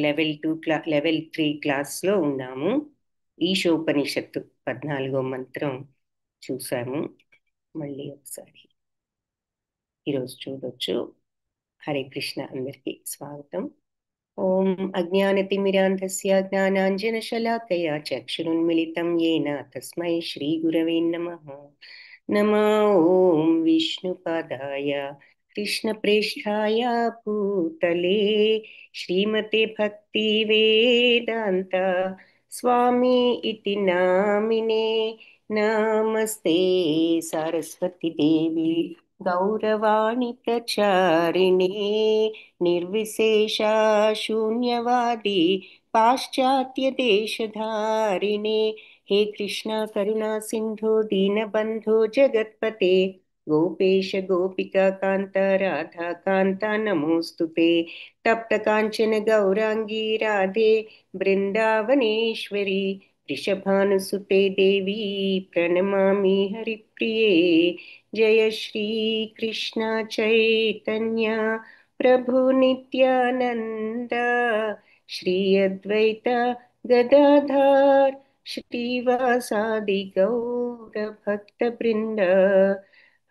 Level 3 క్లాస్లో ఉన్నాము. ఈశోపనిషత్తు 14వ మంత్రం చూసాము. మళ్ళీ ఒకసారి ఈరోజు చూడొచ్చు. హరే కృష్ణ, అందరికీ స్వాగతం. ఓం అజ్ఞానతిమిరాంధస్య జ్ఞానాంజనశలాకయా చక్షురున్మిళితం येन తస్మై శ్రీగురవే నమః. నమో ఓం విష్ణుపాదాయ కృష్ణప్రేష్ఠాయ భూతలే శ్రీమతే భక్తివేదాంత స్వామి ఇతి నామినే. నమస్తే సరస్వతి దేవి గౌరవాణి ప్రచారిణే నిర్విశేష శూన్యవాది పాశ్చాత్య దేశధారిణే. हे कृष्णा करुणा सिंधु दीनबंधु जगत्पते गोपेश गोपिका कांता राधा कांता नमोस्तुते. तप्त कांचन गौरांगी राधे वृंदावनेश्वरी वृषभानुसुते देवी प्रणमामि हरिप्रिये. जय श्री कृष्ण चैतन्य प्रभु नित्यानंद श्री अद्वैत गदाधर श्रीवासादि गौर भक्त वृंद.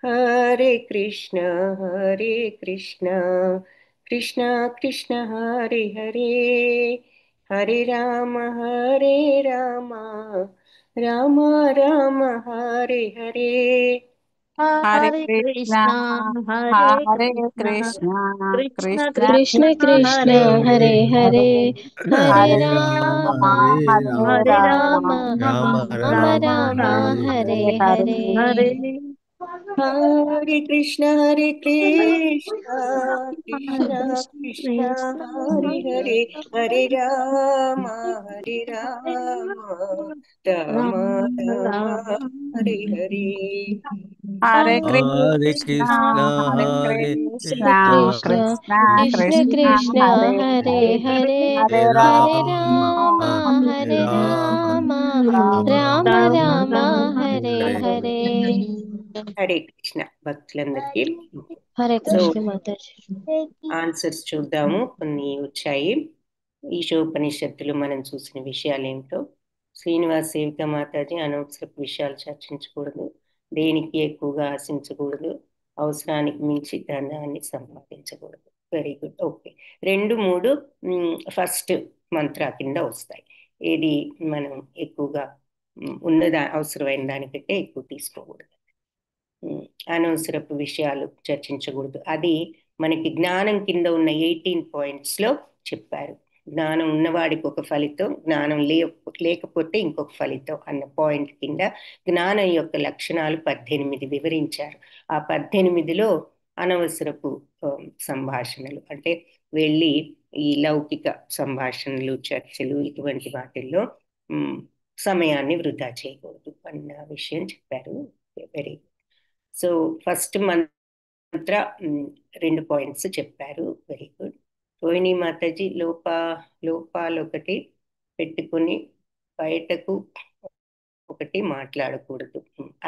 हरे कृष्ण कृष्ण कृष्ण हरे हरे, हरे राम राम राम हरे हरे. हरे हरे कृष्णा कृष्णा हरे हरे कृष्णा कृष्णा कृष्ण कृष्णा कृष्ण कृष्ण कृष्ण हरे हरे हरे हरे, हरे हरे राम राम हरे हरे राम राम राम राम राम राम हरे हरे हरे. हरे हरे कृष्ण कृष्ण कृष्ण कृष्ण हरे हरे, हरे राम राम राम राम राम हरे हरे. हरे हरे कृष्णा कृष्ण हरे हरे कृष्ण कृष्णा कृष्ण कृष्णा कृष्ण कृष्ण कृष्णा कृष्ण हरे हरे हरे हरे, हरे हरे राम राम हरे हरे राम राम राम राम राम हरे राम हरे. హరే కృష్ణ భక్తులందరికీ. हरे సో कृष्ण माताजी. ఆన్సర్స్ చూద్దాము. కొన్ని వచ్చాయి. ఈశోపనిషత్తులు మనం చూసిన విషయాలు ఏమిటో. శ్రీనివాస్ సేవిక మాతాజీ, అనవసరపు విషయాలు చర్చించకూడదు, దేనికి ఎక్కువగా ఆశించకూడదు, అవసరానికి మించి ధనాన్ని సంపాదించకూడదు. Very good. ఓకే, 2, 3 ఫస్ట్ మంత్ర కింద వస్తాయి. ఏది మనం ఎక్కువగా అవసరమైన దానికంటే ఎక్కువ తీసుకోకూడదు, అనవసరపు విషయాలు చర్చించకూడదు. అది మనకి జ్ఞానం కింద ఉన్న 18 పాయింట్స్లో చెప్పారు. జ్ఞానం ఉన్నవాడికి ఒక ఫలితం, జ్ఞానం లేకపోతే ఇంకొక ఫలితం అన్న పాయింట్ కింద జ్ఞానం యొక్క లక్షణాలు 18 వివరించారు. ఆ 18లో అనవసరపు సంభాషణలు అంటే వెళ్ళి ఈ లౌకిక సంభాషణలు, చర్చలు ఇటువంటి వాటిల్లో సమయాన్ని వృధా చేయకూడదు అన్న విషయం చెప్పారు. Very good. సో ఫస్ట్ మంత్ర 2 పాయింట్స్ చెప్పారు. Very good. రోహిణి మాతాజీ, లోపాలు ఒకటి పెట్టుకుని బయటకు ఒకటి మాట్లాడకూడదు,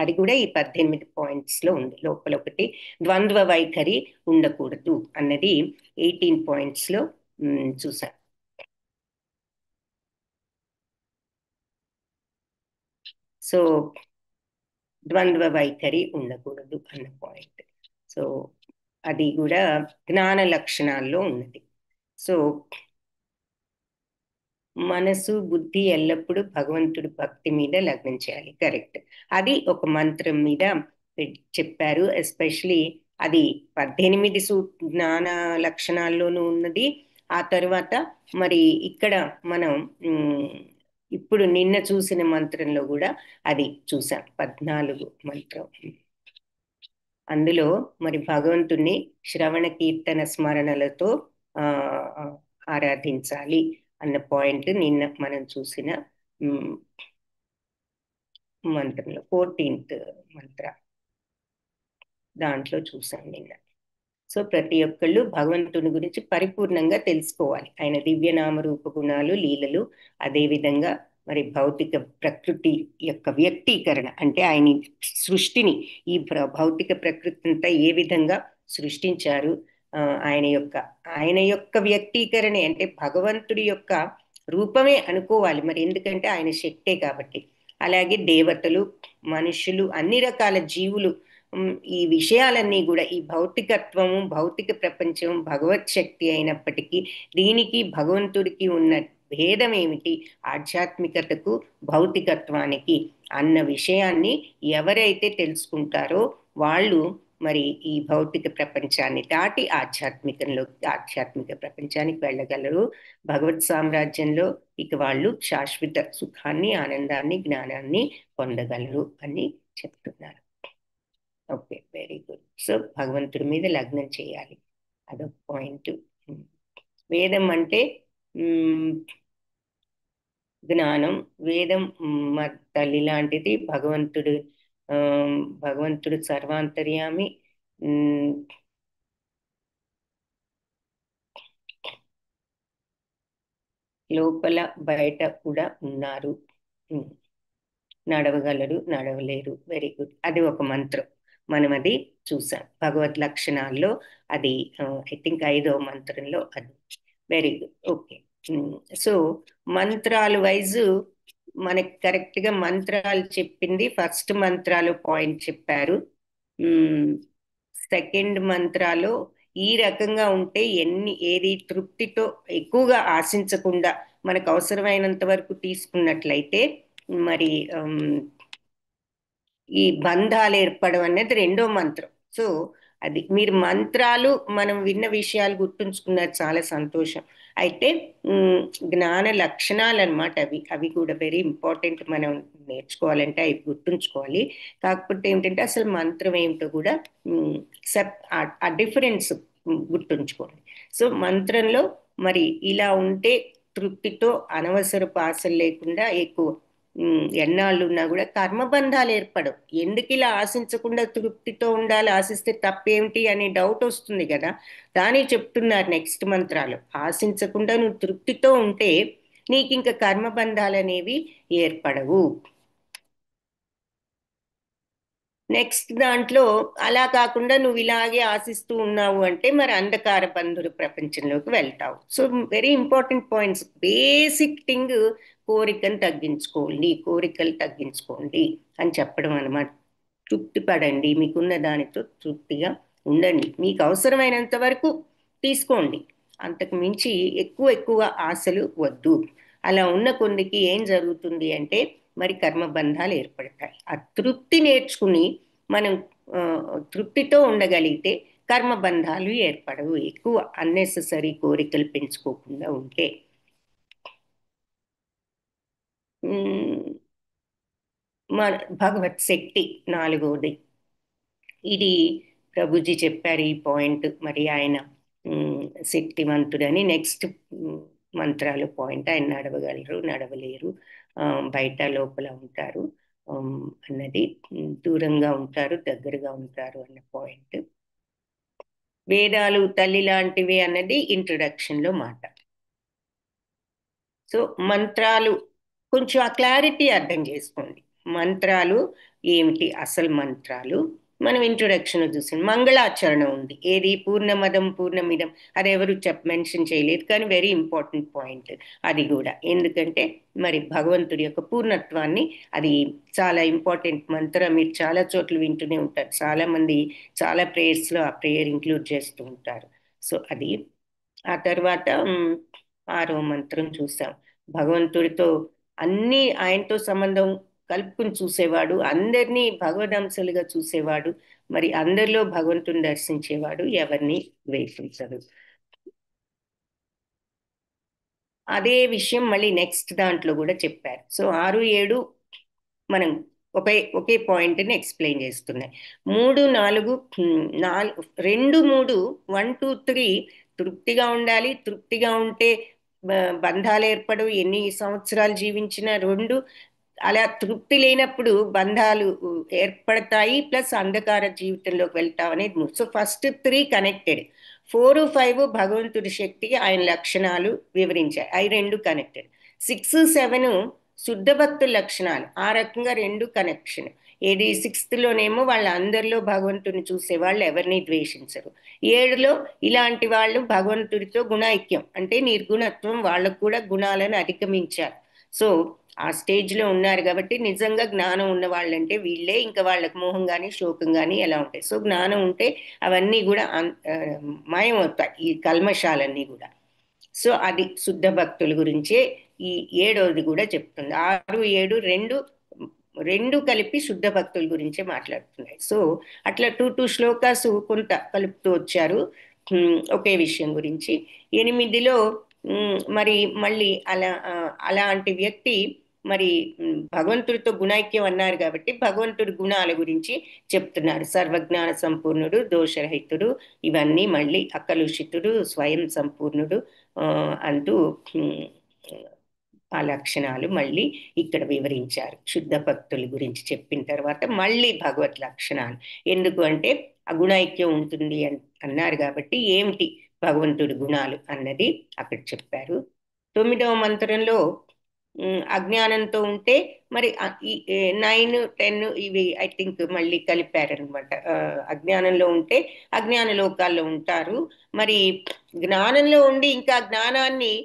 అది కూడా ఈ 18 పాయింట్స్లో ఉంది. లోపల ఒకటి ద్వంద్వ వైఖరి ఉండకూడదు అన్నది 18 పాయింట్స్లో చూసాం. సో ద్వంద్వ వైఖరి ఉండకూడదు అన్న పాయింట్. సో అది కూడా జ్ఞాన లక్షణాల్లో ఉన్నది. సో మనసు బుద్ధి ఎల్లప్పుడూ భగవంతుడి భక్తి మీద లగ్నం చేయాలి. కరెక్ట్. అది ఒక మంత్రం మీద చెప్పారు. ఎస్పెషలీ అది 18 జ్ఞాన లక్షణాల్లోనూ ఉన్నది. ఆ తర్వాత మరి ఇక్కడ మనం ఇప్పుడు నిన్న చూసిన మంత్రంలో కూడా అది చూసాం, 14 మంత్రం. అందులో మరి భగవంతుణ్ణి శ్రవణ కీర్తన స్మరణలతో ఆరాధించాలి అన్న పాయింట్ నిన్న మనం చూసిన మంత్రంలో 14th మంత్ర దాంట్లో చూసాం నిన్న. సో ప్రతి ఒక్కళ్ళు భగవంతుని గురించి పరిపూర్ణంగా తెలుసుకోవాలి. ఆయన దివ్యనామ రూప గుణాలు, లీలలు, అదేవిధంగా మరి భౌతిక ప్రకృతి యొక్క వ్యక్తీకరణ అంటే ఆయన సృష్టిని, ఈ భౌతిక ప్రకృతి అంతా ఏ విధంగా సృష్టించారు, ఆయన యొక్క ఆయన యొక్క వ్యక్తీకరణే, అంటే భగవంతుడి యొక్క రూపమే అనుకోవాలి మరి, ఎందుకంటే ఆయన శక్తే కాబట్టి. అలాగే దేవతలు, మనుషులు, అన్ని రకాల జీవులు, ఈ విషయాలన్నీ కూడా, ఈ భౌతికత్వము, భౌతిక ప్రపంచం భగవత్ శక్తి అయినప్పటికీ దీనికి భగవంతుడికి ఉన్న భేదం ఏమిటి, ఆధ్యాత్మికతకు భౌతికత్వానికి అన్న విషయాన్ని ఎవరైతే తెలుసుకుంటారో వాళ్ళు మరి ఈ భౌతిక ప్రపంచాన్ని దాటి ఆధ్యాత్మిక ప్రపంచానికి వెళ్ళగలరు. భగవత్ సామ్రాజ్యంలో ఇక వాళ్ళు శాశ్వత సుఖాన్ని, ఆనందాన్ని, జ్ఞానాన్ని పొందగలరు అని చెప్తున్నారు. Okay, very good. సో భగవంతుడి మీద లగ్నం చేయాలి, అదొక పాయింట్. వేదం అంటే జ్ఞానం. వేదం మా తల్లి లాంటిది. భగవంతుడు సర్వాంతర్యామి. లోపల బయట కూడా ఉన్నారు. నడవగలరు, నడవలేరు. Very good. అది ఒక మంత్రం, మనం అది చూసాం భగవత్ లక్షణాల్లో. అది ఐ థింక్ 5వ మంత్రంలో అది. Very good. ఓకే. సో మంత్రాలు వైజ్ మనకి కరెక్ట్ గా మంత్రాలు చెప్పింది. ఫస్ట్ మంత్రాలు పాయింట్ చెప్పారు. సెకండ్ మంత్రాలు ఈ రకంగా ఉంటే ఏది తృప్తితో ఎక్కువగా ఆశించకుండా మనకు అవసరమైనంత వరకు తీసుకున్నట్లయితే మరి ఈ బంధాలు ఏర్పడడం అనేది 2వ మంత్రం. సో అది మీరు మంత్రాలు మనం విన్న విషయాలు గుర్తుంచుకున్నారు, చాలా సంతోషం. అయితే జ్ఞాన లక్షణాలు అన్నమాట అవి కూడా వెరీ ఇంపార్టెంట్. మనం నేర్చుకోవాలంటే అవి గుర్తుంచుకోవాలి. కాకపోతే ఏమిటంటే అసలు మంత్రం ఏమిటో కూడా ఆ డిఫరెన్స్ గుర్తుంచుకోండి. సో మంత్రంలో మరి ఇలా ఉంటే తృప్తితో, అనవసరపు ఆశలు లేకుండా, ఎక్కువ ఎన్నాళ్ళు ఉన్నా కూడా కర్మబంధాలు ఏర్పడవు. ఎందుకు ఇలా ఆశించకుండా తృప్తితో ఉండాలి, ఆశిస్తే తప్పేమిటి అనే డౌట్ వస్తుంది కదా, దాని చెప్తున్నారు నెక్స్ట్ మంత్రాలు. ఆశించకుండా నువ్వు తృప్తితో ఉంటే నీకు ఇంకా కర్మబంధాలు అనేవి ఏర్పడవు. నెక్స్ట్ దాంట్లో అలా కాకుండా నువ్వు ఇలాగే ఆశిస్తూ ఉన్నావు అంటే మరి అంధకార బంధుల ప్రపంచంలోకి వెళ్తావు. So very important points. Basic thing కోరికలు తగ్గించుకోండి అని చెప్పడం అన్నమాట. తృప్తి పడండి, మీకున్న దానితో తృప్తిగా ఉండండి, మీకు అవసరమైనంత వరకు తీసుకోండి, అంతకు మించి ఎక్కువ ఆశలు వద్దు. అలా ఉన్న కొందికి ఏం జరుగుతుంది అంటే మరి కర్మబంధాలు ఏర్పడతాయి. ఆ తృప్తి నేర్చుకుని మనం తృప్తితో ఉండగలిగితే కర్మబంధాలు ఏర్పడవు, ఎక్కువ అన్నెసెసరీ కోరికలు పెంచుకోకుండా ఉంటే. మన భగవత్ శక్తి 4వది. ఇది ప్రభుజీ చెప్పారు ఈ పాయింట్. మరి ఆయన శక్తివంతుడని. నెక్స్ట్ మంత్రాలు పాయింట్ ఆయన నడవగలరు, నడవలేరు, బయట లోపల ఉంటారు అన్నది, దూరంగా ఉంటారు, దగ్గరగా ఉంటారు అన్న పాయింట్. వేదాలు తల్లి లాంటివి అన్నది ఇంట్రొడక్షన్ లో మాట. సో మంత్రాలు కొంచెం ఆ క్లారిటీ అర్థం చేసుకోండి. మంత్రాలు ఏమిటి, అసలు మంత్రాలు మనం ఇంట్రొడక్షన్ చూసాం. మంగళాచరణం ఉంది, ఏది పూర్ణమదం పూర్ణమిదం, అది ఎవరు మెన్షన్ చేయలేదు, కానీ వెరీ ఇంపార్టెంట్ పాయింట్ అది కూడా. ఎందుకంటే మరి భగవంతుడి యొక్క పూర్ణత్వాన్ని, అది చాలా ఇంపార్టెంట్ మంత్రం. మీరు చాలా చోట్ల వింటూనే ఉంటారు, చాలా మంది చాలా ప్రేయర్స్లో ఆ ప్రేయర్ ఇంక్లూడ్ చేస్తూ ఉంటారు. సో అది. ఆ తర్వాత 6వ మంత్రం చూసాం. భగవంతుడితో అన్ని ఆయనతో సంబంధం కలుపుకుని చూసేవాడు, అందరినీ భగవదంశలుగా చూసేవాడు, మరి అందరిలో భగవంతుని దర్శించేవాడు, ఎవరిని ద్వేషించడు. అదే విషయం మళ్ళీ నెక్స్ట్ దాంట్లో కూడా చెప్పారు. సో 6, 7 మనం ఒకే పాయింట్ని ఎక్స్ప్లెయిన్ చేస్తున్నాయి. 3, 4, 2, 3, 1, 2, 3 తృప్తిగా ఉండాలి. తృప్తిగా ఉంటే బంధాలు ఏర్పడవు, ఎన్ని సంవత్సరాలు జీవించినా. 2 అలా తృప్తి లేనప్పుడు బంధాలు ఏర్పడతాయి, ప్లస్ అంధకార జీవితంలోకి వెళ్తావు అనేది. So first 3 connected. 4, 5 భగవంతుడి శక్తి, ఆయన లక్షణాలు వివరించాయి, అవి 2 కనెక్టెడ్. 6, 7 శుద్ధ భక్తుల లక్షణాలు, ఆ రకంగా 2 కనెక్షన్. ఏది 6th లోనేమో వాళ్ళ అందరిలో భగవంతుని చూసేవాళ్ళు ఎవరిని ద్వేషించరు. 7లో ఇలాంటి వాళ్ళు భగవంతుడితో గుణైక్యం అంటే నిర్గుణత్వం, వాళ్ళకు కూడా గుణాలను అధిగమించారు. సో ఆ స్టేజ్లో ఉన్నారు కాబట్టి నిజంగా జ్ఞానం ఉన్న వాళ్ళంటే వీళ్ళే. ఇంకా వాళ్ళకి మోహం కానీ శోకం కానీ ఎలా ఉంటాయి. సో జ్ఞానం ఉంటే అవన్నీ కూడా మాయమవుతాయి, ఈ కల్మషాలన్నీ కూడా. సో అది శుద్ధ భక్తుల గురించే ఈ 7వది కూడా చెప్తుంది. 6, 7 రెండు కలిపి శుద్ధ భక్తుల గురించే మాట్లాడుతున్నాయి. సో అట్లా 2 శ్లోకాసు కొంత కలుపుతూ వచ్చారు ఒకే విషయం గురించి. 8లో మరి మళ్ళీ అలాంటి వ్యక్తి మరి భగవంతుడితో గుణైక్యం అన్నారు కాబట్టి భగవంతుడి గుణాల గురించి చెప్తున్నారు. సర్వజ్ఞాన సంపూర్ణుడు, దోషరహితుడు, ఇవన్నీ మళ్ళీ అకలుషితుడు, స్వయం సంపూర్ణుడు అంటూ ఆ లక్షణాలు మళ్ళీ ఇక్కడ వివరించారు. శుద్ధ భక్తుల గురించి చెప్పిన తర్వాత మళ్ళీ భగవత్ లక్షణాలు. ఎందుకు అంటే అగుణైక్యం ఉంటుంది అన్నారు కాబట్టి ఏమిటి భగవంతుడి గుణాలు అన్నది అక్కడ చెప్పారు. 9వ మంత్రంలో అజ్ఞానంతో ఉంటే మరి 9, 10 ఇవి ఐ థింక్ మళ్ళీ కలిపారనమాట. అజ్ఞానంలో ఉంటే అజ్ఞాన లోకాల్లో ఉంటారు. మరి జ్ఞానంలో ఉండి ఇంకా జ్ఞానాన్ని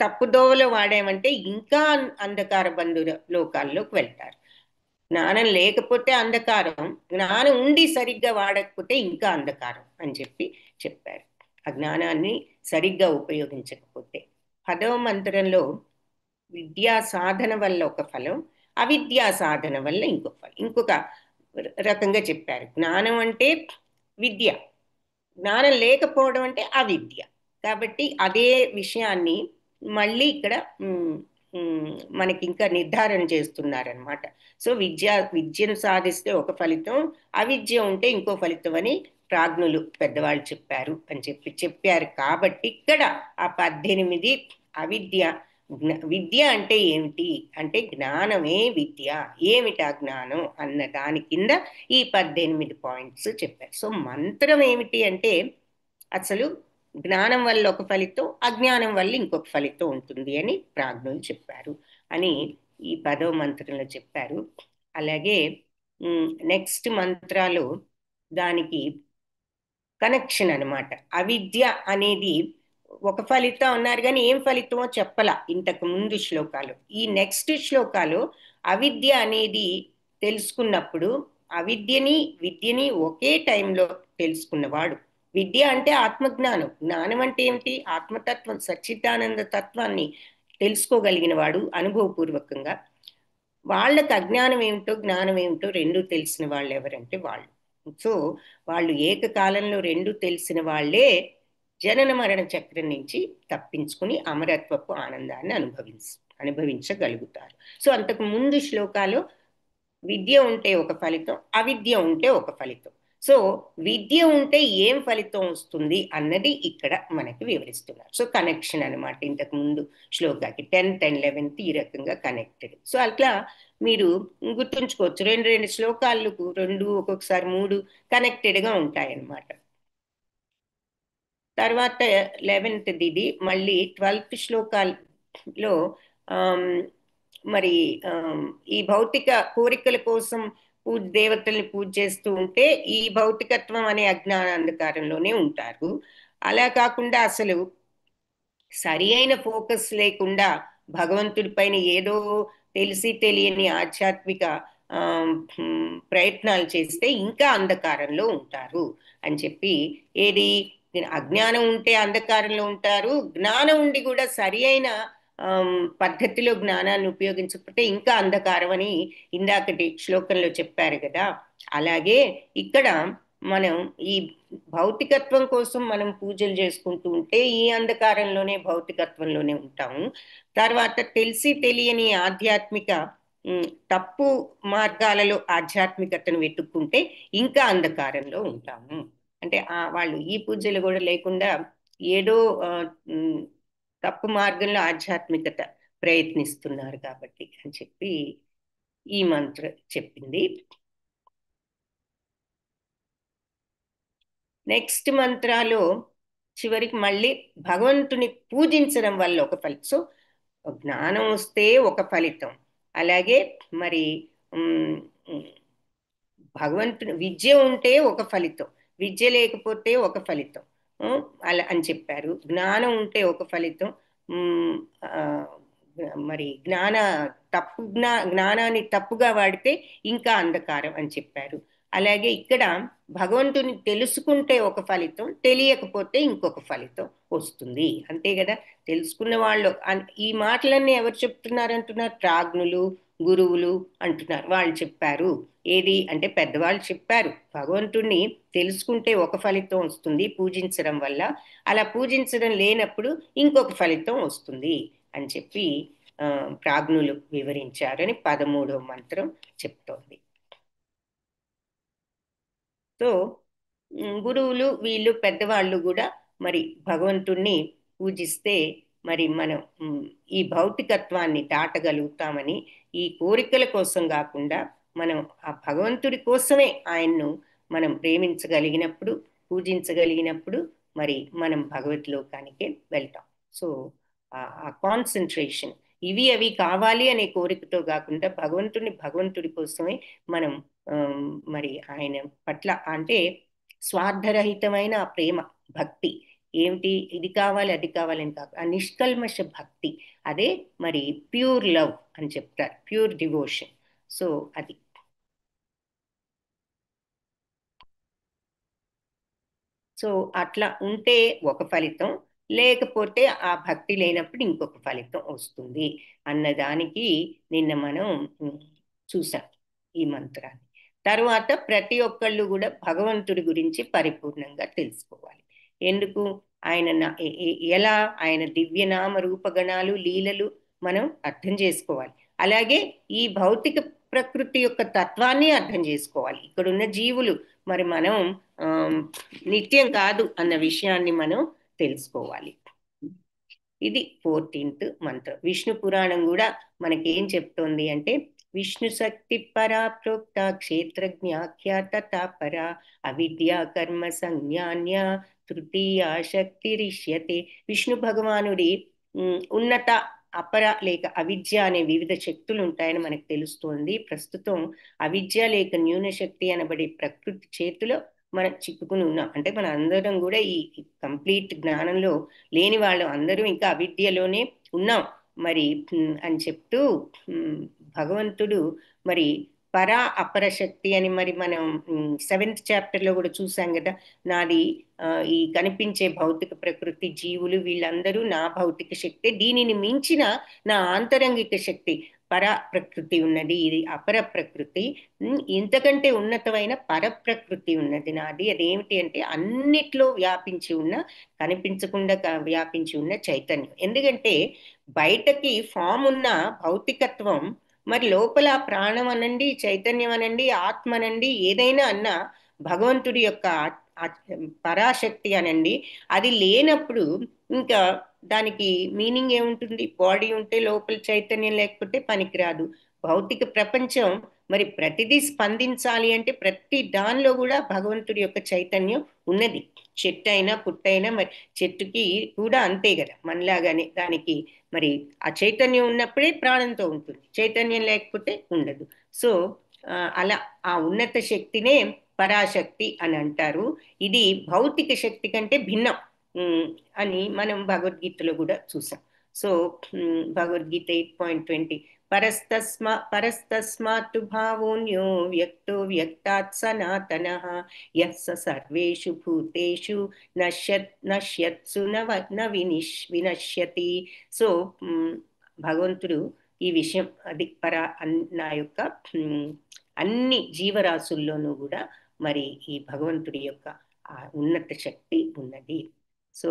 తప్పుదోవలో వాడామంటే ఇంకా అంధకార బంధు లోకాల్లోకి వెళ్తారు. జ్ఞానం లేకపోతే అంధకారం, జ్ఞానం ఉండి సరిగ్గా వాడకపోతే ఇంకా అంధకారం అని చెప్పారు. ఆ జ్ఞానాన్ని సరిగ్గా ఉపయోగించకపోతే. 10వ మంత్రంలో విద్యా సాధన వల్ల ఒక ఫలం, అవిద్యా సాధన వల్ల ఇంకొక రకంగా చెప్పారు. జ్ఞానం అంటే విద్య, జ్ఞానం లేకపోవడం అంటే అవిద్య. కాబట్టి అదే విషయాన్ని మళ్ళీ ఇక్కడ మనకి ఇంకా నిర్ధారణ చేస్తున్నారనమాట. సో విద్యను సాధిస్తే ఒక ఫలితం, అవిద్య ఉంటే ఇంకో ఫలితం అని ప్రాజ్ఞులు పెద్దవాళ్ళు చెప్పారు అని చెప్పారు. కాబట్టి ఇక్కడ ఆ 18 అవిద్య. విద్య అంటే ఏమిటి అంటే జ్ఞానమే విద్య. ఏమిటా జ్ఞానం అన్న దాని కింద ఈ 18 పాయింట్స్ చెప్పారు. సో మంత్రం ఏమిటి అంటే అసలు జ్ఞానం వల్ల ఒక ఫలితం, అజ్ఞానం వల్ల ఇంకొక ఫలితం ఉంటుంది అని ప్రాజ్ఞులు చెప్పారు అని ఈ 10వ మంత్రంలో చెప్పారు. అలాగే నెక్స్ట్ మంత్రాలు దానికి కనెక్షన్ అనమాట. అవిద్య అనేది ఒక ఫలితం అన్నారు కానీ ఏం ఫలితమో చెప్పలా ఇంతకు ముందు శ్లోకాలు. ఈ నెక్స్ట్ శ్లోకాలు అవిద్య అనేది తెలుసుకున్నప్పుడు అవిద్యని విద్యని ఒకే టైంలో తెలుసుకున్నవాడు. విద్య అంటే ఆత్మజ్ఞానం, జ్ఞానం అంటే ఏమిటి ఆత్మతత్వం, సచ్చిదానంద తత్వాన్ని తెలుసుకోగలిగిన వాడు అనుభవపూర్వకంగా. వాళ్ళకి అజ్ఞానం ఏమిటో జ్ఞానం ఏమిటో రెండు తెలిసిన వాళ్ళు ఎవరంటే వాళ్ళు. సో వాళ్ళు ఏకకాలంలో రెండు తెలిసిన వాళ్ళే జనన మరణ చక్రం నుంచి తప్పించుకుని అమరత్వపు ఆనందాన్ని అనుభవించగలుగుతారు. సో అంతకు ముందు శ్లోకాలు విద్య ఉంటే ఒక ఫలితం, అవిద్య ఉంటే ఒక ఫలితం. సో విద్య ఉంటే ఏం ఫలితం వస్తుంది అన్నది ఇక్కడ మనకి వివరిస్తున్నారు. సో కనెక్షన్ అనమాట. ఇంతకు ముందు శ్లోకాకి 10th and 11th ఈ రకంగా కనెక్టెడ్. సో అట్లా మీరు గుర్తుంచుకోవచ్చు. రెండు శ్లోకాలకు ఒక్కొక్కసారి 3 కనెక్టెడ్గా ఉంటాయన్నమాట. తర్వాత 11th ఇది మళ్ళీ 12th శ్లోకాల్లో మరి ఈ భౌతిక కోరికల కోసం దేవతల్ని పూజ చేస్తూ ఉంటే ఈ భౌతికత్వం అనే అజ్ఞాన అంధకారంలోనే ఉంటారు. అలా కాకుండా అసలు సరి అయిన ఫోకస్ లేకుండా భగవంతుడి పైన ఏదో తెలిసి తెలియని ఆధ్యాత్మిక ప్రయత్నాలు చేస్తే ఇంకా అంధకారంలో ఉంటారు అని చెప్పి, ఏది అజ్ఞానం ఉంటే అంధకారంలో ఉంటారు, జ్ఞానం ఉండి కూడా సరి అయిన పద్ధతిలో జ్ఞానాన్ని ఉపయోగించకపోతే ఇంకా అంధకారం అని ఇందాకటి శ్లోకంలో చెప్పారు కదా. అలాగే ఇక్కడ మనం ఈ భౌతికత్వం కోసం మనం పూజలు చేసుకుంటూ ఉంటే ఈ అంధకారంలోనే భౌతికత్వంలోనే ఉంటాము. తర్వాత తెలిసి తెలియని ఆధ్యాత్మిక తప్పు మార్గాలలో ఆధ్యాత్మికతను వెతుక్కుంటే ఇంకా అంధకారంలో ఉంటాము. అంటే వాళ్ళు ఈ పూజలు కూడా లేకుండా ఏదో తప్పు మార్గంలో ఆధ్యాత్మికత ప్రయత్నిస్తున్నారు కాబట్టి అని చెప్పి ఈ మంత్రం చెప్పింది. నెక్స్ట్ మంత్రాలు చివరికి మళ్ళీ భగవంతుని పూజించడం వల్ల ఒక ఫలితం. సో జ్ఞానం వస్తే ఒక ఫలితం, అలాగే మరి ఉమ్, భగవంతుని విద్య ఉంటే ఒక ఫలితం, విద్య లేకపోతే ఒక ఫలితం. ఉమ్, అలా అని చెప్పారు. జ్ఞానం ఉంటే ఒక ఫలితం. ఉమ్, ఆ, మరి జ్ఞానాన్ని తప్పుగా వాడితే ఇంకా అంధకారం అని చెప్పారు. అలాగే ఇక్కడ భగవంతుని తెలుసుకుంటే ఒక ఫలితం, తెలియకపోతే ఇంకొక ఫలితం వస్తుంది, అంతే కదా. తెలుసుకున్న వాళ్ళు ఈ మాటలన్నీ ఎవరు చెప్తున్నారు అంటున్నారు? ప్రాజ్ఞులు, గురువులు అంటున్నారు. వాళ్ళు చెప్పారు. ఏది అంటే పెద్దవాళ్ళు చెప్పారు, భగవంతుణ్ణి తెలుసుకుంటే ఒక ఫలితం వస్తుంది పూజించడం వల్ల, అలా పూజించడం లేనప్పుడు ఇంకొక ఫలితం వస్తుంది అని చెప్పి ప్రాజ్ఞులు వివరించారని 13వ మంత్రం చెప్తోంది. సో గురువులు వీళ్ళు పెద్దవాళ్ళు కూడా మరి భగవంతుణ్ణి పూజిస్తే మరి మనం ఈ భౌతికత్వాన్ని దాటగలుగుతామని, ఈ కోరికల కోసం కాకుండా మనం ఆ భగవంతుడి కోసమే ఆయన్ను మనం ప్రేమించగలిగినప్పుడు, పూజించగలిగినప్పుడు మరి మనం భగవత్ లోకానికి వెళ్తాం. సో ఆ కాన్సన్ట్రేషన్ ఇవి అవి కావాలి అనే కోరికతో కాకుండా భగవంతుడి కోసమే మనం మరి ఆయన పట్ల అంటే స్వార్థరహితమైన ఆ ప్రేమ, భక్తి ఏమిటి, ఇది కావాలి అది కావాలని కాదు, ఆ నిష్కల్మష భక్తి, అదే మరి ప్యూర్ లవ్ అని చెప్తారు, ప్యూర్ డివోషన్. సో అది సో అట్లా ఉంటే ఒక ఫలితం, లేకపోతే ఆ భక్తి లేనప్పుడు ఇంకొక ఫలితం వస్తుంది అన్నదానికి నిన్న మనం చూసాం ఈ మంత్రాన్ని. తరువాత ప్రతి ఒక్కళ్ళు కూడా భగవంతుడి గురించి పరిపూర్ణంగా తెలుసుకోవాలి. ఎందుకు? ఎలా ఆయన దివ్యనామ రూపగణాలు లీలలు మనం అర్థం చేసుకోవాలి. అలాగే ఈ భౌతిక ప్రకృతి యొక్క తత్వాన్ని అర్థం చేసుకోవాలి. ఇక్కడున్న జీవులు మరి మనం నిత్యం కాదు అన్న విషయాన్ని మనం తెలుసుకోవాలి. ఇది 14th మంత్రం. విష్ణు పురాణం కూడా మనకేం చెప్తోంది అంటే, విష్ణు శక్తి పరా ప్రోక్త క్షేత్రజ్ఞాఖ్యాత పరా అవిద్యా కర్మ సంజ్ఞాన్య తృతీయ శక్తి రిష్యతే. విష్ణు భగవానుడి ఉన్నత, అపర లేక అవిద్య అనే వివిధ శక్తులు ఉంటాయని మనకు తెలుస్తోంది. ప్రస్తుతం అవిద్య లేక న్యూన శక్తి అనబడే ప్రకృతి చేతిలో మనం చిక్కుకుని ఉన్నాం. అంటే మన అందరం కూడా ఈ కంప్లీట్ జ్ఞానంలో లేని వాళ్ళు అందరూ ఇంకా అవిద్యలోనే ఉన్నాం మరి అని చెప్తూ భగవంతుడు మరి పరా అపర శక్తి అని మరి మనం 7th చాప్టర్లో కూడా చూసాం కదా. నాది ఈ కనిపించే భౌతిక ప్రకృతి, జీవులు వీళ్ళందరూ నా భౌతిక శక్తి, దీనిని మించిన నా ఆంతరంగిక శక్తి పర ప్రకృతి ఉన్నది, ఇది అపర ప్రకృతి, ఇంతకంటే ఉన్నతమైన పరప్రకృతి ఉన్నది నాది. అదేమిటి అంటే అన్నిట్లో వ్యాపించి ఉన్న, కనిపించకుండా వ్యాపించి ఉన్న చైతన్యం. ఎందుకంటే బయటకి ఫామ్ ఉన్న భౌతికత్వం మరి లోపల ప్రాణం అనండి, చైతన్యం అనండి, ఆత్మ అనండి, ఏదైనా అన్నా భగవంతుడి యొక్క పరాశక్తి అనండి, అది లేనప్పుడు ఇంకా దానికి మీనింగ్ ఏముంటుంది? బాడీ ఉంటే లోపల చైతన్యం లేకపోతే పనికిరాదు. భౌతిక ప్రపంచం మరి ప్రతిదీ స్పందించాలి అంటే ప్రతి దానిలో కూడా భగవంతుడి యొక్క చైతన్యం ఉన్నది. చెట్టు అయినా పుట్టైనా మరి చెట్టుకి కూడా అంతే కదా, మనలాగానే దానికి మరి ఆ చైతన్యం ఉన్నప్పుడే ప్రాణంతో ఉంటుంది, చైతన్యం లేకపోతే ఉండదు. సో అలా ఆ ఉన్నత శక్తినే పరాశక్తి అని అంటారు. ఇది భౌతిక శక్తి కంటే భిన్నం అని మనం భగవద్గీతలో కూడా చూసాం. సో భగవద్గీత 8.20 పరస్తస్మాత్ భావోన్యో వ్యక్తో వ్యక్తాత్ సనాతనః యః స సర్వేషు భూతేషు నశ్యత్సు న వినశ్యతి. సో భగవంతుడు ఈ విషయం అది నా యొక్క అన్ని జీవరాశుల్లోనూ కూడా మరి ఈ భగవంతుడి యొక్క ఉన్నత శక్తి ఉన్నది. సో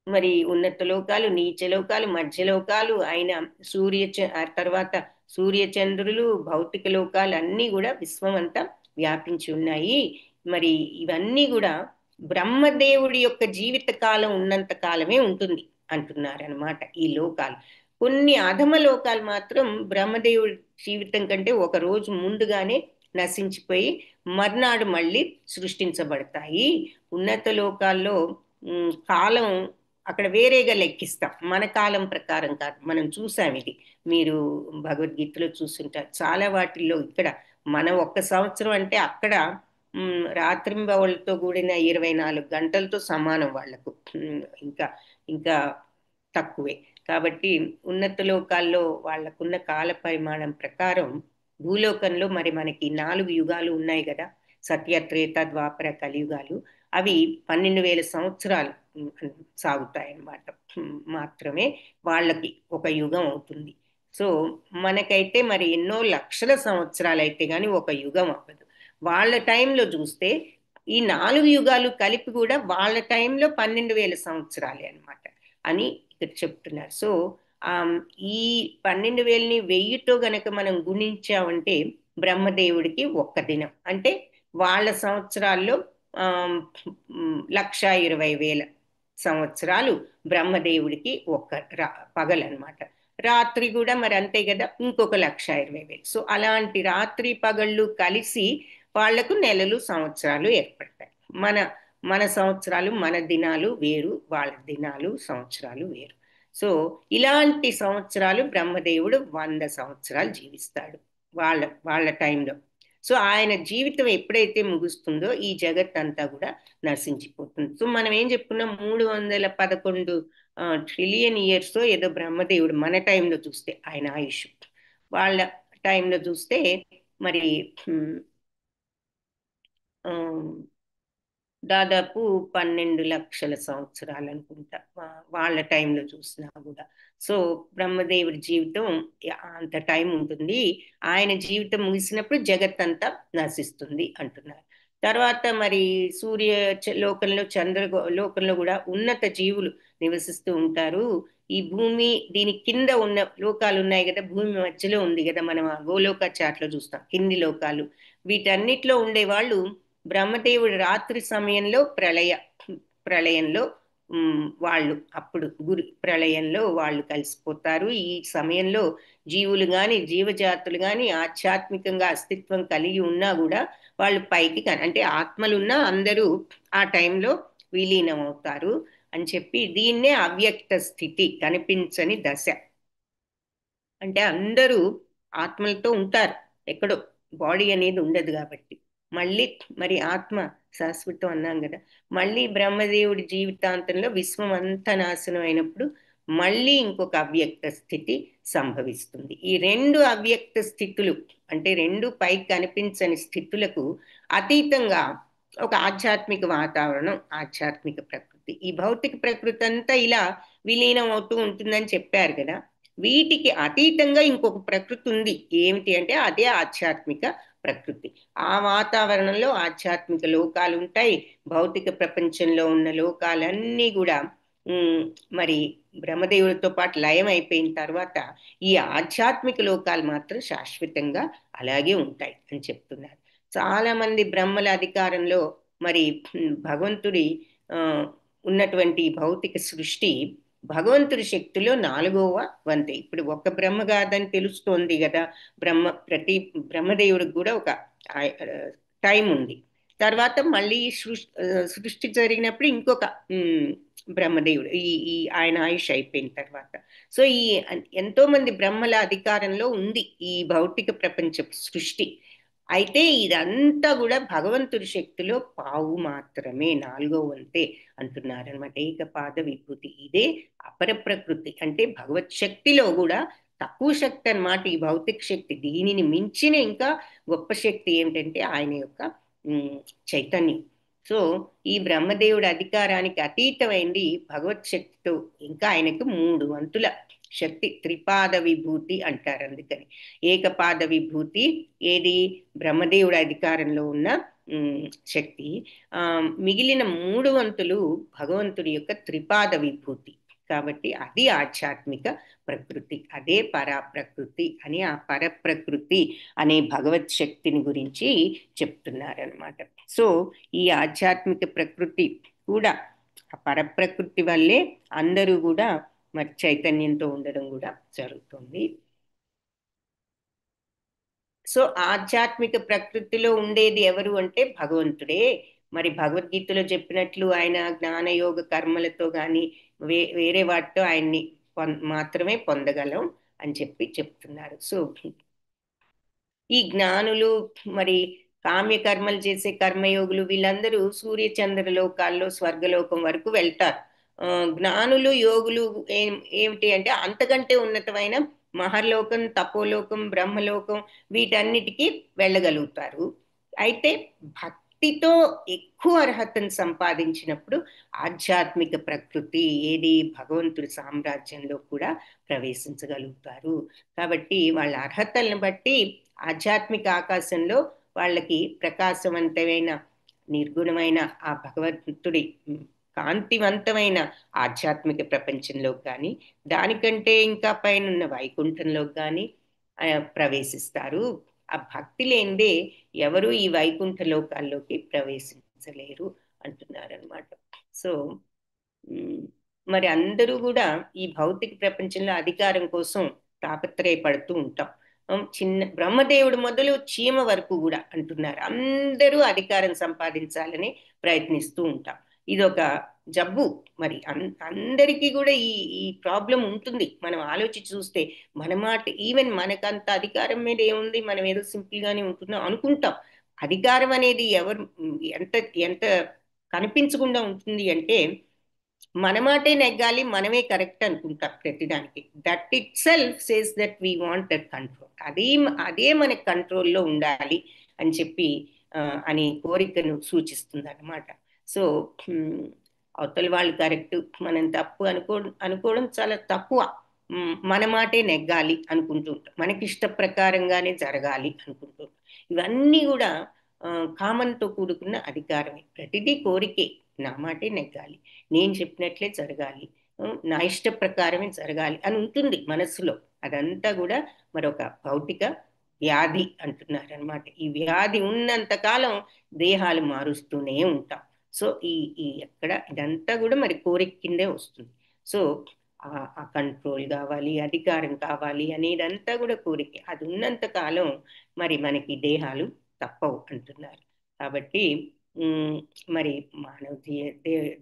మరి ఉన్నత లోకాలు, నీచ లోకాలు, మధ్యలోకాలు, ఆయన తర్వాత సూర్యచంద్రులు, భౌతిక లోకాలు అన్నీ కూడా విశ్వం అంతా వ్యాపించి ఉన్నాయి. మరి ఇవన్నీ కూడా బ్రహ్మదేవుడి యొక్క జీవిత కాలం ఉన్నంత కాలమే ఉంటుంది అంటున్నారనమాట ఈ లోకాలు. కొన్ని అధమ లోకాలు మాత్రం బ్రహ్మదేవుడి జీవితం కంటే ఒక రోజు ముందుగానే నశించిపోయి మర్నాడు మళ్ళీ సృష్టించబడతాయి. ఉన్నత లోకాల్లో కాలం అక్కడ వేరేగా లెక్కిస్తాం, మన కాలం ప్రకారం కాదు. మనం చూసాం ఇది, మీరు భగవద్గీతలో చూస్తుంటారు చాలా వాటిల్లో. ఇక్కడ మన ఒక్క సంవత్సరం అంటే అక్కడ రాత్రింబవళ్ళతో కూడిన 24 గంటలతో సమానం వాళ్లకు. ఇంకా ఇంకా తక్కువే. కాబట్టి ఉన్నత లోకాల్లో వాళ్ళకున్న కాల పరిమాణం ప్రకారం భూలోకంలో మరి మనకి 4 యుగాలు ఉన్నాయి కదా, సత్య త్రేత ద్వాపర కలియుగాలు. అవి 12,000 సంవత్సరాలు సాగుతాయన్నమాట. మాత్రమే వాళ్ళకి ఒక యుగం అవుతుంది. సో మనకైతే మరి ఎన్నో లక్షల సంవత్సరాలు అయితే కానీ ఒక యుగం అవ్వదు. వాళ్ళ టైంలో చూస్తే ఈ 4 యుగాలు కలిపి కూడా వాళ్ళ టైంలో 12,000 సంవత్సరాలే అన్నమాట అని ఇక్కడ చెప్తున్నారు. సో ఈ 12,000ని 1000తో గనక మనం గుణించామంటే బ్రహ్మదేవుడికి ఒక్క దినం అంటే వాళ్ళ సంవత్సరాల్లో 1,20,000 సంవత్సరాలు బ్రహ్మదేవుడికి ఒక్క పగలన్నమాట. రాత్రి కూడా మరి అంతే కదా, ఇంకొక 1,20,000. సో అలాంటి రాత్రి పగళ్ళు కలిసి వాళ్లకు నెలలు సంవత్సరాలు ఏర్పడతాయి. మన మన సంవత్సరాలు, మన దినాలు వేరు, వాళ్ళ దినాలు సంవత్సరాలు వేరు. సో ఇలాంటి సంవత్సరాలు బ్రహ్మదేవుడు 100 సంవత్సరాలు జీవిస్తాడు వాళ్ళ వాళ్ళ టైంలో. సో ఆయన జీవితం ఎప్పుడైతే ముగుస్తుందో ఈ జగత్ అంతా కూడా నశించిపోతుంది. సో మనం ఏం చెప్పుకున్నాం, 311 ట్రిలియన్ ఇయర్స్ ఏదో బ్రహ్మదేవుడు మన టైంలో చూస్తే ఆయన ఆయుష్, వాళ్ళ టైంలో చూస్తే మరి దాదాపు 12 లక్షల సంవత్సరాలు అనుకుంటా వాళ్ళ టైంలో చూసినా కూడా. సో బ్రహ్మదేవుడి జీవితం అంత టైం ఉంటుంది. ఆయన జీవితం ముగిసినప్పుడు జగత్ అంతా నశిస్తుంది అంటున్నారు. తర్వాత మరి సూర్య లోకంలో, చంద్ర లోకంలో కూడా ఉన్నత జీవులు నివసిస్తూ ఉంటారు. ఈ భూమి దీని కింద ఉన్న లోకాలు ఉన్నాయి కదా, భూమి మధ్యలో ఉంది కదా, మనం ఆ గోలోక చాట్లో చూస్తాం కింది లోకాలు. వీటన్నిటిలో ఉండే వాళ్ళు బ్రహ్మదేవుడు రాత్రి సమయంలో ప్రళయంలో వాళ్ళు అప్పుడు ప్రళయంలో వాళ్ళు కలిసిపోతారు. ఈ సమయంలో జీవులు గాని జీవజాతులు గాని ఆధ్యాత్మికంగా అస్తిత్వం కలిగి ఉన్నా కూడా వాళ్ళు పైకి అంటే ఆత్మలున్నా అందరూ ఆ టైంలో విలీనం అవుతారు అని చెప్పి దీన్నే అవ్యక్త స్థితి, కనిపించని దశ. అంటే అందరూ ఆత్మలతో ఉంటారు, ఎక్కడో బాడీ అనేది ఉండదు కాబట్టి. మళ్ళీ మరి ఆత్మ శాశ్వతం అన్నాం కదా, మళ్ళీ బ్రహ్మదేవుడి జీవితాంతంలో విశ్వం అంతా నాశనం అయినప్పుడు మళ్ళీ ఇంకొక అవ్యక్త స్థితి సంభవిస్తుంది. ఈ 2 అవ్యక్త స్థితులు అంటే 2 పైకి కనిపించని స్థితులకు అతీతంగా ఒక ఆధ్యాత్మిక వాతావరణం, ఆధ్యాత్మిక ప్రకృతి. ఈ భౌతిక ప్రకృతి అంతా ఇలా విలీనం అవుతూ ఉంటుందని చెప్పారు కదా, వీటికి అతీతంగా ఇంకొక ప్రకృతి ఉంది. ఏమిటి అంటే అదే ఆధ్యాత్మిక ప్రకృతి. ఆ వాతావరణంలో ఆధ్యాత్మిక లోకాలు ఉంటాయి. భౌతిక ప్రపంచంలో ఉన్న లోకాలన్నీ కూడా మరి బ్రహ్మదేవుడితో పాటు లయం అయిపోయిన తర్వాత ఈ ఆధ్యాత్మిక లోకాలు మాత్రం శాశ్వతంగా అలాగే ఉంటాయి అని చెప్తున్నారు. చాలా మంది బ్రహ్మల అధికారంలో మరి భగవంతుడి ఉన్నటువంటి భౌతిక సృష్టి భగవంతుడి శక్తిలో 4వ వంతు. ఇప్పుడు ఒక బ్రహ్మ కాదని తెలుస్తోంది కదా, ప్రతి బ్రహ్మదేవుడికి కూడా ఒక టైం ఉంది. తర్వాత మళ్ళీ సృష్టి జరిగినప్పుడు ఇంకొక బ్రహ్మదేవుడు ఈ ఆయన ఆయుష్ అయిపోయిన తర్వాత. సో ఈ ఎంతో మంది బ్రహ్మల అధికారంలో ఉంది ఈ భౌతిక ప్రపంచ సృష్టి. అయితే ఇదంతా కూడా భగవంతుడి శక్తిలో పావు మాత్రమే, 4వ వంతే అంటున్నారనమాట. ఏకపాద విభూతి, ఇదే అపర ప్రకృతి. అంటే భగవత్ శక్తిలో కూడా తక్కువ శక్తి అన్నమాట ఈ భౌతిక శక్తి. దీనిని మించిన ఇంకా గొప్ప శక్తి ఏమిటంటే ఆయన యొక్క చైతన్యం. సో ఈ బ్రహ్మదేవుడి అధికారానికి అతీతమైంది భగవత్ శక్తితో ఇంకా ఆయనకు 3 వంతుల శక్తి, త్రిపాద విభూతి అంటారు. అందుకని ఏకపాద విభూతి ఏది బ్రహ్మదేవుడి అధికారంలో ఉన్న శక్తి. మిగిలిన 3 వంతులు భగవంతుడి యొక్క త్రిపాద విభూతి. కాబట్టి అది ఆధ్యాత్మిక ప్రకృతి, అదే పరాప్రకృతి అని ఆ పరప్రకృతి అనే భగవత్ శక్తిని గురించి చెప్తున్నారనమాట. సో ఈ ఆధ్యాత్మిక ప్రకృతి కూడా ఆ పరప్రకృతి వల్లే అందరూ కూడా మరి చైతన్యంతో ఉండడం కూడా జరుగుతుంది. సో ఆధ్యాత్మిక ప్రకృతిలో ఉండేది ఎవరు అంటే భగవంతుడే. మరి భగవద్గీతలో చెప్పినట్లు ఆయన జ్ఞానయోగ కర్మలతో కానీ వేరే వాటితో ఆయన్ని మాత్రమే పొందగలం అని చెప్పి చెప్తున్నారు. సో ఈ జ్ఞానులు మరి కామ్య కర్మలు చేసే కర్మయోగులు వీళ్ళందరూ సూర్య చంద్ర లోకాల్లో స్వర్గలోకం వరకు వెళ్తారు. జ్ఞానులు యోగులు ఏమిటి అంటే అంతకంటే ఉన్నతమైన మహర్లోకం, తపోలోకం, బ్రహ్మలోకం వీటన్నిటికీ వెళ్ళగలుగుతారు. అయితే భక్తితో ఎక్కువ అర్హతను సంపాదించినప్పుడు ఆధ్యాత్మిక ప్రకృతి ఏది భగవంతుడి సామ్రాజ్యంలో కూడా ప్రవేశించగలుగుతారు. కాబట్టి వాళ్ళ అర్హతలను బట్టి ఆధ్యాత్మిక ఆకాశంలో వాళ్ళకి ప్రకాశవంతమైన నిర్గుణమైన ఆ భగవంతుడి కాంతివంతమైన ఆధ్యాత్మిక ప్రపంచంలో కానీ దానికంటే ఇంకా పైన ఉన్న వైకుంఠంలో కానీ ప్రవేశిస్తారు. ఆ భక్తి లేనిదే ఎవరు ఈ వైకుంఠ లోకాల్లోకి ప్రవేశించలేరు అంటున్నారనమాట. సో మరి అందరూ కూడా ఈ భౌతిక ప్రపంచంలో అధికారం కోసం తాపత్రయపడుతూ ఉంటాం. చిన్న బ్రహ్మదేవుడు మొదలు చీమ వరకు కూడా అంటున్నారు అందరూ అధికారం సంపాదించాలని ప్రయత్నిస్తూ ఉంటాం. ఇదొక జబ్బు. మరి అందరికీ కూడా ఈ ప్రాబ్లం ఉంటుంది. మనం ఆలోచించి చూస్తే మన మాట ఈవెన్ మనకంత అధికారం మీద ఏముంది, మనం ఏదో సింపుల్ గానే ఉంటున్నాం అనుకుంటాం. అధికారం అనేది ఎవరు ఎంత ఎంత కనిపించకుండా ఉంటుంది అంటే మన మాటే నెగ్గాలి, మనమే కరెక్ట్ అనుకుంటాం ప్రతిదానికి. That it self says that we want that control. అదే మనకి కంట్రోల్లో ఉండాలి అని చెప్పి అని కోరికను సూచిస్తుంది అన్నమాట. సో అవతల వాళ్ళు కరెక్ట్, మనం తప్పు అనుకోవడం చాలా తక్కువ. మన మాటే నెగ్గాలి అనుకుంటూ ఉంటాం, మనకి ఇష్ట ప్రకారంగానే జరగాలి అనుకుంటూ ఉంటాం. ఇవన్నీ కూడా కామంతో కూడుకున్న అధికారమే. ప్రతిదీ కోరికే. నా మాటే నెగ్గాలి, నేను చెప్పినట్లే జరగాలి, నా ఇష్ట ప్రకారమే జరగాలి అని ఉంటుంది మనస్సులో. అదంతా కూడా మరొక భౌతిక వ్యాధి అంటున్నారనమాట. ఈ వ్యాధి ఉన్నంత కాలం దేహాలు మారుస్తూనే ఉంటాం. సో ఈ ఎక్కడ ఇదంతా కూడా మరి కోరిక కిందే వస్తుంది. సో ఆ కంట్రోల్ కావాలి, అధికారం కావాలి అనేదంతా కూడా కోరిక. అది ఉన్నంత కాలం మరి మనకి దేహాలు తప్పవు అంటున్నారు. కాబట్టి మరి మానవ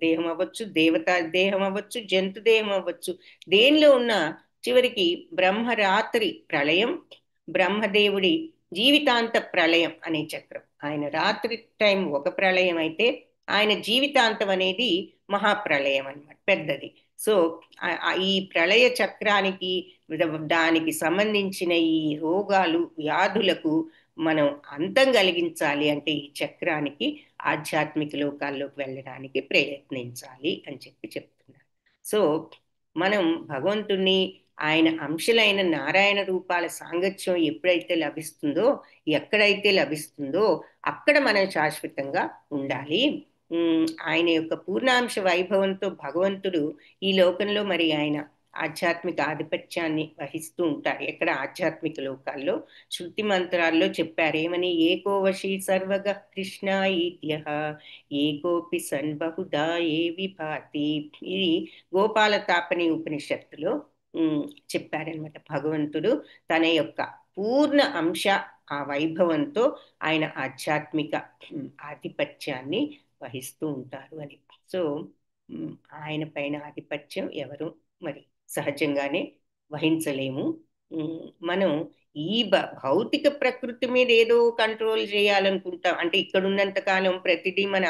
దేహం అవ్వచ్చు, దేవతా దేహం అవ్వచ్చు, జంతు దేహం అవ్వచ్చు, దేనిలో ఉన్న చివరికి బ్రహ్మరాత్రి ప్రళయం, బ్రహ్మదేవుడి జీవితాంత ప్రళయం అనే చక్రం. ఆయన రాత్రి టైం ఒక ప్రళయం అయితే ఆయన జీవితాంతం అనేది మహాప్రళయం అన్నమాట, పెద్దది. సో ఈ ప్రళయ చక్రానికి దానికి సంబంధించిన ఈ రోగాలు వ్యాధులకు మనం అంతం కలిగించాలి అంటే ఈ చక్రానికి ఆధ్యాత్మిక లోకాల్లోకి వెళ్ళడానికి ప్రయత్నించాలి అని చెప్పి చెప్తున్నారు. సో మనం భగవంతుణ్ణి ఆయన అంశలైన నారాయణ రూపాల సాంగత్యం ఎప్పుడైతే లభిస్తుందో, ఎక్కడైతే లభిస్తుందో అక్కడ మనం శాశ్వతంగా ఉండాలి. ఆయన యొక్క పూర్ణాంశ వైభవంతో భగవంతుడు ఈ లోకంలో మరి ఆయన ఆధ్యాత్మిక ఆధిపత్యాన్ని వహిస్తూ ఉంటారు. ఎక్కడ ఆధ్యాత్మిక లోకాల్లో శృతి మంత్రాల్లో చెప్పారు ఏమని, ఏకో వశీ సర్వగ కృష్ణ ఈత్యః ఏకోపి సన్ బహుదా ఏ విభాతి. ఇది గోపాల తాపని ఉపనిషత్తులో చెప్పారనమాట. భగవంతుడు తన యొక్క పూర్ణ అంశ ఆ వైభవంతో ఆయన ఆధ్యాత్మిక ఆధిపత్యాన్ని వహిస్తూ ఉంటారు అని. సో ఆయన పైన ఆధిపత్యం ఎవరు మరి సహజంగానే వహించలేము. మనం ఈ భౌతిక ప్రకృతి మీద ఏదో కంట్రోల్ చేయాలనుకుంటాం. అంటే ఇక్కడ ఉన్నంత కాలం ప్రతిదీ మన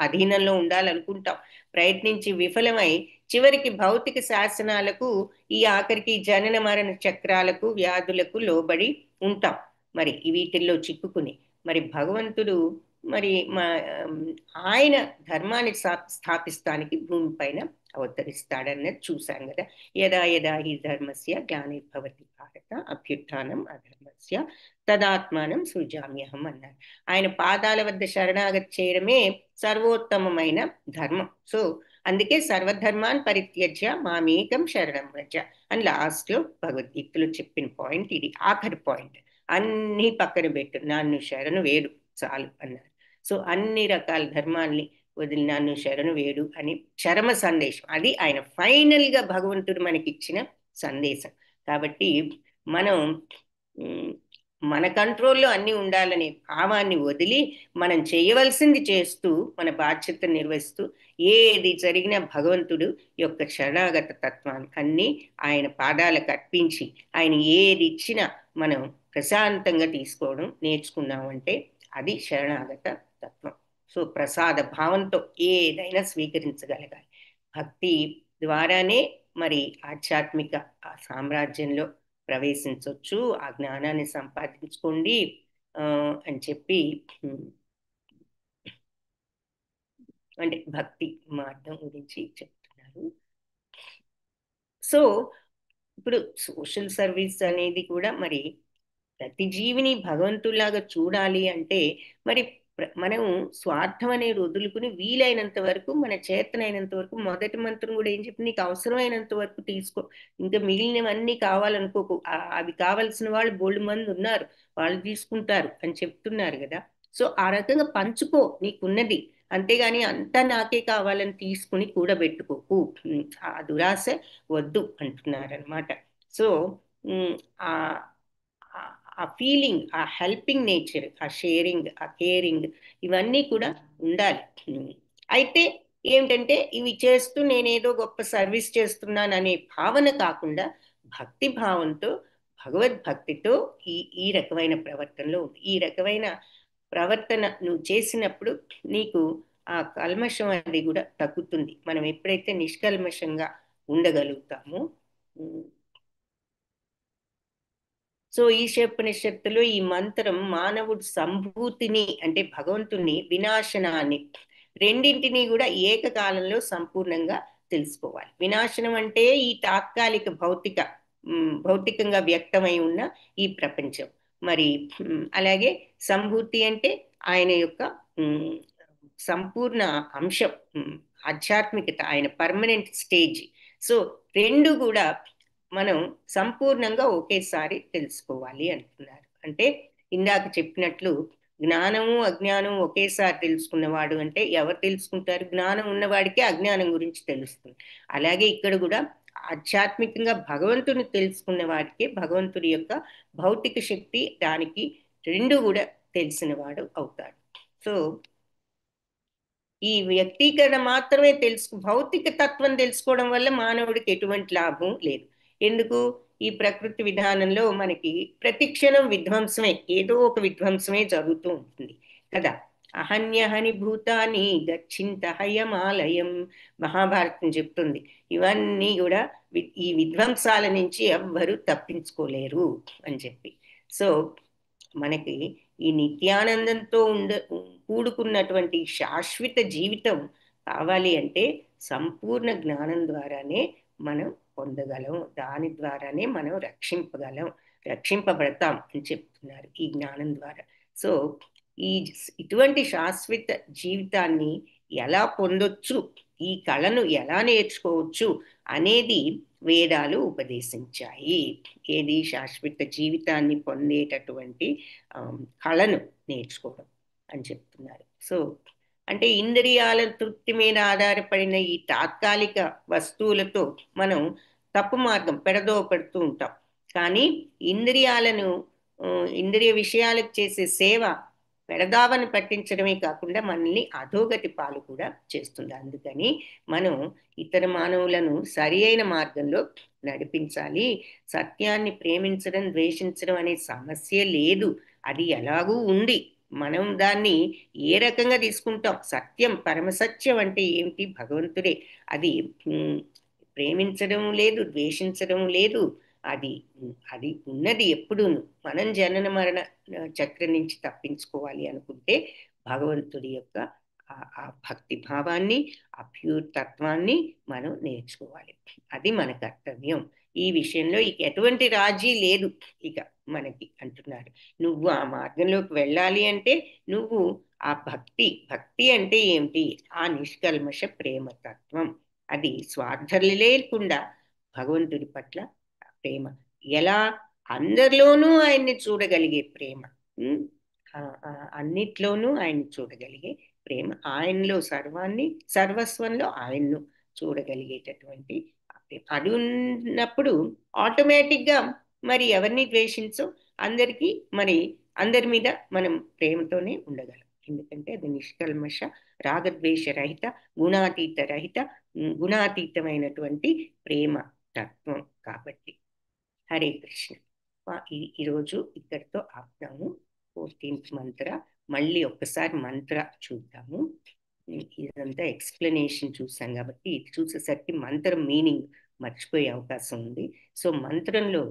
అధీనంలో ఉండాలనుకుంటాం. ప్రయత్నించి విఫలమై చివరికి భౌతిక శాసనాలకు, ఈ ఆఖరికి జనన మరణ చక్రాలకు, వ్యాధులకు లోబడి ఉంటాం. మరి వీటిల్లో చిక్కుకుని మరి భగవంతుడు మరి ఆయన ధర్మాన్ని స్థాపిస్తానికి భూమి పైన అవతరిస్తాడన్నది చూశాం కదా. యదా యదా హి ధర్మస్య గ్లానిర్భవతి భారత అభ్యుత్థానం అధర్మస్య తదాత్మానం సృజామ్యహం అన్నారు. ఆయన పాదాల వద్ద శరణాగతి చేయడమే సర్వోత్తమమైన ధర్మం. సో అందుకే సర్వధర్మాన్ పరిత్యజ్య మామేకం శరణం వ్రజ అని లాస్ట్ లో భగవద్గీతలో చెప్పిన పాయింట్ ఇది. ఆఖరి పాయింట్, అన్ని పక్కన పెట్టు, నన్ను శరణు వేడు చాలు అన్నారు. సో అన్ని రకాల ధర్మాల్ని వదిలి నన్ను శరణు వేడు అని చరమ సందేశం. అది ఆయన ఫైనల్ గా భగవంతుడు మనకిచ్చిన సందేశం. కాబట్టి మనం మన కంట్రోల్లో అన్నీ ఉండాలనే భావాన్ని వదిలి మనం చేయవలసింది చేస్తూ మన బాధ్యత నిర్వహిస్తూ ఏది జరిగినా భగవంతుడు యొక్క శరణాగత తత్వాన్ని అన్నీ ఆయన పాదాలకు అర్పించి ఆయన ఏది ఇచ్చినా మనం ప్రశాంతంగా తీసుకోవడం నేర్చుకున్నామంటే అది శరణాగత తత్వం. సో ప్రసాద భావంతో ఏదైనా స్వీకరించగలగాలి. భక్తి ద్వారానే మరి ఆధ్యాత్మిక ఆ సామ్రాజ్యంలో ప్రవేశించవచ్చు, ఆ జ్ఞానాన్ని సంపాదించుకోండి అని చెప్పి అంటే భక్తి మార్గం గురించి చెప్తున్నారు. సో ఇప్పుడు సోషల్ సర్వీస్ అనేది కూడా మరి ప్రతి జీవిని భగవంతులాగా చూడాలి అంటే మరి మనం స్వార్థం అనేది వదులుకుని వీలైనంత వరకు మన చేతనైనంత వరకు మొదటి మంత్రం కూడా ఏం చెప్పింది, నీకు అవసరమైనంత వరకు తీసుకో, ఇంకా మిగిలినవన్నీ కావాలనుకోకు, అవి కావాల్సిన వాళ్ళు బోల్డ్ మంది ఉన్నారు, వాళ్ళు తీసుకుంటారు అని చెప్తున్నారు కదా. సో ఆ రకంగా పంచుకో నీకున్నది, అంతేగాని అంతా నాకే కావాలని తీసుకుని కూడబెట్టుకోకు, ఆ దురాశ వద్దు అంటున్నారు అనమాట. సో ఆ ఆ ఫీలింగ్, ఆ హెల్పింగ్ నేచర్, ఆ షేరింగ్, ఆ కేరింగ్ ఇవన్నీ కూడా ఉండాలి. అయితే ఏమిటంటే ఇవి చేస్తూ నేనేదో గొప్ప సర్వీస్ చేస్తున్నాను అనే భావన కాకుండా భక్తి భావంతో భగవద్భక్తితో ఈ ఈ రకమైన ప్రవర్తనలో ఉంది. ఈ రకమైన ప్రవర్తన నువ్వు చేసినప్పుడు నీకు ఆ కల్మషం అనేది కూడా తగ్గుతుంది. మనం ఎప్పుడైతే నిష్కల్మషంగా ఉండగలుగుతామో. సో ఈశోపనిషత్తులో ఈ మంత్రం మానవుడు సంభూతిని అంటే భగవంతుని వినాశనాన్ని రెండింటినీ కూడా ఏకకాలంలో సంపూర్ణంగా తెలుసుకోవాలి. వినాశనం అంటే ఈ తాత్కాలిక భౌతికంగా వ్యక్తమై ఉన్న ఈ ప్రపంచం, మరి అలాగే సంభూతి అంటే ఆయన యొక్క సంపూర్ణ అంశం, ఆధ్యాత్మికత, ఆయన పర్మనెంట్ స్టేజ్. సో రెండు కూడా మనం సంపూర్ణంగా ఒకేసారి తెలుసుకోవాలి అంటున్నారు. అంటే ఇందాక చెప్పినట్లు జ్ఞానము అజ్ఞానం ఒకేసారి తెలుసుకున్నవాడు అంటే ఎవరు తెలుసుకుంటారు? జ్ఞానం ఉన్నవాడికే అజ్ఞానం గురించి తెలుస్తుంది. అలాగే ఇక్కడ కూడా ఆధ్యాత్మికంగా భగవంతుని తెలుసుకున్న వాడికే భగవంతుడి యొక్క భౌతిక శక్తి, దానికి రెండు కూడా తెలిసిన వాడు అవుతాడు. సో ఈ వ్యక్తీకరణ మాత్రమే భౌతిక తత్వం తెలుసుకోవడం వల్ల మానవుడికి ఎటువంటి లాభం లేదు. ఎందుకు? ఈ ప్రకృతి విధానంలో మనకి ప్రతి క్షణం విధ్వంసమే, ఏదో ఒక విధ్వంసమే జరుగుతూ ఉంటుంది కదా. అహన్యహని భూతాని గచ్చింత హయమాలయం మహాభారతం చెప్తుంది. ఇవన్నీ కూడా ఈ విధ్వంసాల నుంచి ఎవ్వరూ తప్పించుకోలేరు అని చెప్పి. సో మనకి ఈ నిత్యానందంతో కూడుకున్నటువంటి శాశ్వత జీవితం కావాలి అంటే సంపూర్ణ జ్ఞానం ద్వారానే మనం పొందగలం, దాని ద్వారానే మనం రక్షింపబడతాం అని చెప్తున్నారు ఈ జ్ఞానం ద్వారా. సో ఇటువంటి శాశ్వత జీవితాన్ని ఎలా పొందొచ్చు, ఈ కళను ఎలా నేర్చుకోవచ్చు అనేది వేదాలు ఉపదేశించాయి. ఏది? శాశ్వత జీవితాన్ని పొందేటటువంటి కళను నేర్చుకోవడం అని చెప్తున్నారు. సో అంటే ఇంద్రియాల తృప్తి మీద ఆధారపడిన ఈ తాత్కాలిక వస్తువులతో మనం తప్పు మార్గం పెడదో పెడుతూ ఉంటాం. కానీ ఇంద్రియ విషయాలకు చేసే సేవ పెడదావని పట్టించడమే కాకుండా మనల్ని అధోగతి పాలు కూడా చేస్తుంది. అందుకని మనం ఇతర మానవులను సరి అయిన మార్గంలో నడిపించాలి. సత్యాన్ని ప్రేమించడం, ద్వేషించడం అనే సమస్య లేదు, అది ఎలాగూ ఉంది. మనం దాన్ని ఏ రకంగా తీసుకుంటాం? సత్యం, పరమసత్యం అంటే ఏమిటి? భగవంతుడే. అది ప్రేమించడం లేదు, ద్వేషించడం లేదు, అది ఉన్నది ఎప్పుడు. మనం జనన మరణ చక్రం నుంచి తప్పించుకోవాలి అనుకుంటే భగవంతుడి యొక్క ఆ భక్తి భావాన్ని, ఆ ప్యూర్ తత్వాన్ని మనం నేర్చుకోవాలి. అది మన కర్తవ్యం. ఈ విషయంలో ఇక ఎటువంటి రాజీ లేదు ఇక మనకి అంటున్నారు. నువ్వు ఆ మార్గంలోకి వెళ్ళాలి అంటే నువ్వు ఆ భక్తి అంటే ఏమిటి? ఆ నిష్కల్మష ప్రేమతత్వం, అది స్వార్థం లేకుండా భగవంతుడి పట్ల ప్రేమ. ఎలా? అందరిలోనూ ఆయన్ని చూడగలిగే ప్రేమ, అన్నిట్లోనూ ఆయన్ని చూడగలిగే ప్రేమ, ఆయనలో సర్వస్వంలో ఆయన్ను చూడగలిగేటటువంటి అది ఉన్నప్పుడు ఆటోమేటిక్గా మరి ఎవరిని ద్వేషించో అందరికీ మరి అందరి మీద మనం ప్రేమతోనే ఉండగలం. ఎందుకంటే అది నిష్కల్మష రాగద్వేష రహిత గుణాతీతమైనటువంటి ప్రేమ తత్వం కాబట్టి. హరే కృష్ణ. ఈరోజు ఇక్కడితో ఆపుతాము. 14th మంత్ర మళ్ళీ ఒక్కసారి మంత్ర చూద్దాము. ఇదంతా ఎక్స్ప్లెనేషన్ చూసాం కాబట్టి ఇది చూసేసరికి మంత్రం మీనింగ్ మర్చిపోయే అవకాశం ఉంది. సో మంత్రంలో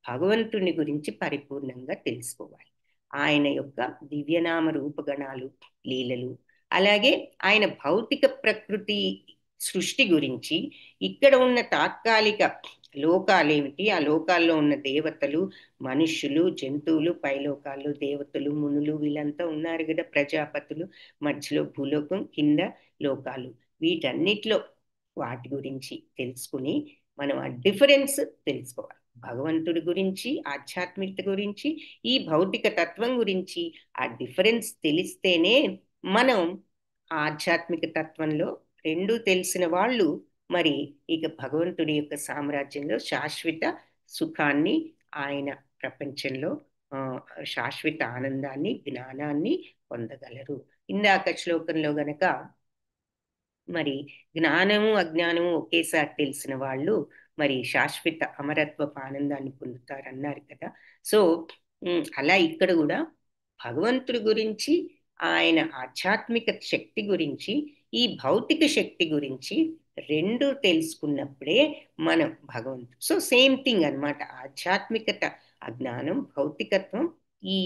భగవంతుని గురించి పరిపూర్ణంగా తెలుసుకోవాలి. ఆయన యొక్క దివ్యనామ రూపగణాలు, లీలలు, అలాగే ఆయన భౌతిక ప్రకృతి సృష్టి గురించి, ఇక్కడ ఉన్న తాత్కాలిక లోకాలేమిటి, ఆ లోకాల్లో ఉన్న దేవతలు, మనుష్యులు, జంతువులు, పైలోకాల్లో దేవతలు, మునులు, వీళ్ళంతా ఉన్నారు కదా, ప్రజాపతులు, మధ్యలో భూలోకం, కింద లోకాలు, వీటన్నిటిలో వాటి గురించి తెలుసుకుని మనం ఆ డిఫరెన్స్ తెలుసుకోవాలి. భగవంతుడి గురించి, ఆధ్యాత్మికత గురించి, ఈ భౌతిక తత్వం గురించి ఆ డిఫరెన్స్ తెలిస్తేనే మనం ఆధ్యాత్మిక తత్వంలో రెండూ తెలిసిన వాళ్ళు మరి ఇక భగవంతుడి యొక్క సామ్రాజ్యంలో శాశ్వత సుఖాన్ని, ఆయన ప్రపంచంలో శాశ్వత ఆనందాన్ని, జ్ఞానాన్ని పొందగలరు. ఇందాక శ్లోకంలో గనక మరి జ్ఞానము అజ్ఞానము ఒకేసారి తెలిసిన వాళ్ళు మరి శాశ్వత అమరత్వపు ఆనందాన్ని పొందుతారన్నారు కదా. సో అలా ఇక్కడ కూడా భగవంతుడి గురించి, ఆయన ఆధ్యాత్మిక శక్తి గురించి, ఈ భౌతిక శక్తి గురించి రెండు తెలుసుకున్నప్పుడే మనం భగవంతుడు. సో సేమ్ థింగ్ అన్నమాట. ఆధ్యాత్మికత అజ్ఞానం, భౌతికత్వం ఈ